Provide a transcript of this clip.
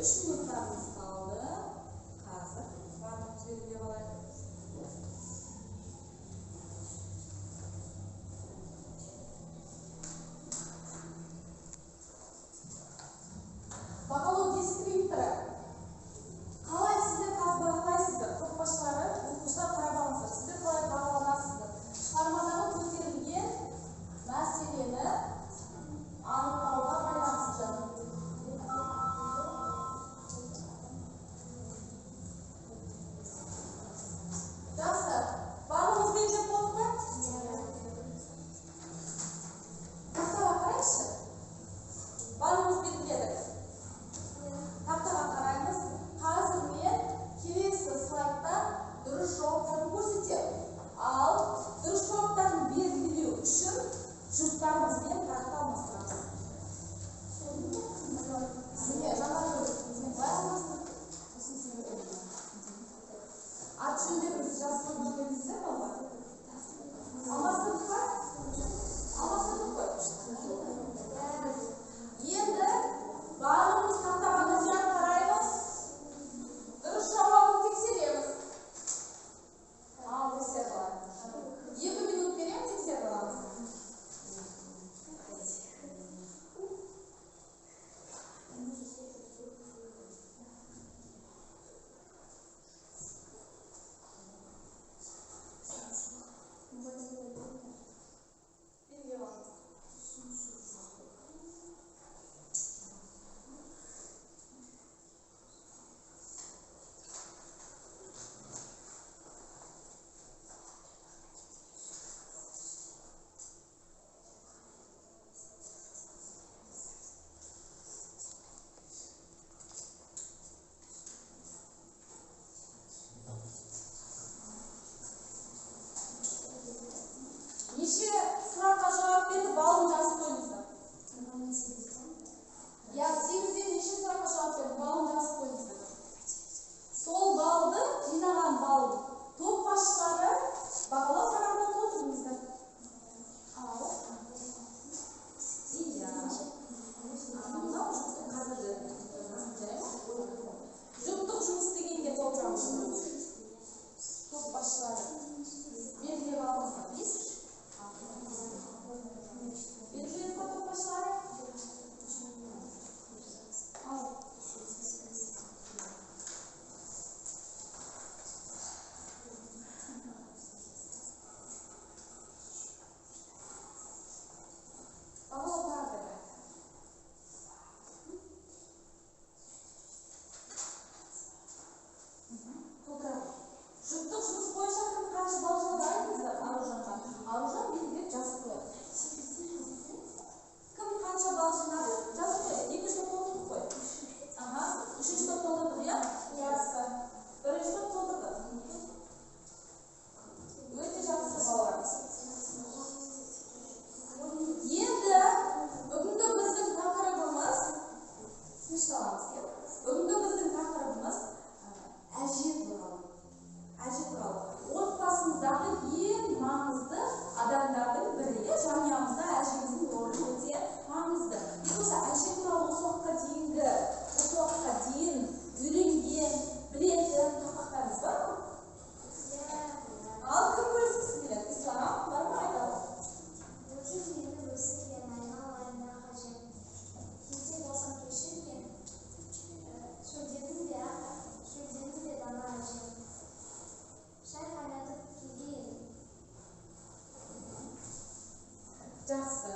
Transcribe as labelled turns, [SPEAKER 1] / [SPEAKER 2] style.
[SPEAKER 1] 3 minutlarımız kaldı. Hazır. Bardağımız belirleye alayım. Bakalım distrikті. Қалай сіздер қазір бағалайсыздар? Тоқбашылары, оқушылар қарап алыңыздар. Сіздер қалай бағаланасыздар? Шығармадағы көтерілген мәселені анықтауға байланысты. Жақсы. Барлығымыз белгілеп болдық па? Тақтаға қарайықшы. Барлығымыз белгіледік. Тақтаға қараймыз. Қазір мен келесі слайдта дұрыс жауаптарын көрсетемін. Ал дұрыс жауаптарын белгілеу үшін жұрттарымызбен тақта алмастырамыз. Сізге жаңа көрсетіңізбен қалай алмастырып? Ат жөндеріңізді жазып қойыңыздар балалар? Алмастырдық па? Алмастырдық қой. Енді барлығымыз тақтаға назар қараймыз. Дұрыс жауабын тексереміз. Ал тексеріп аламыз. 2 минут беремін, тексеріп аламыз. Белгілеп алыңыз. Неше сұраққа жауап берді, балын жазып қойыңыздар. Я 8-ден неше сұраққа жауап берді, балын жазып қойыңыздар. Сол балды, жинаған балды топ басшылары бағалау сұрағына толтырыңыздар. Ал. Иә. Мынау жұптық қазіргі. Жұптық жұмыс дегенге толтырамыз. Топ басшылары. Белгілеп алыңыздар. Белгілеп па топ басшылары? Ал. Бағалау параграфы. Толтырамыз. Жұптық жұмыс бойынша кім қанша балл жинады айтыңыздар Аружанға. Аружан белгілеп жазып қояды. Кім қанша балл жинады жазып қояды. 2-ші топ толтырдық қой. Аха, 3-ші топ толтырдық, иә? Жақсы. 1-ші топ толтырдық. Өте жақсы балалар. Енді бүгінгі біздің тақырыбымыз тынышталамыз, иә? Бүгінгі біздің тақырыбымыз әже туралы. Әже туралы. Отбасымыздағы ең маңызды адамдардың бірі, жанұямызда әжеміздің рөлі өте маңызды. Біз осы әже туралы осы уақытқа дейін үйренген, білетін тақпақтарымыз бар ма? Ал кім бөліскісі келеді? Ислам бар ма айтады? Жақсы.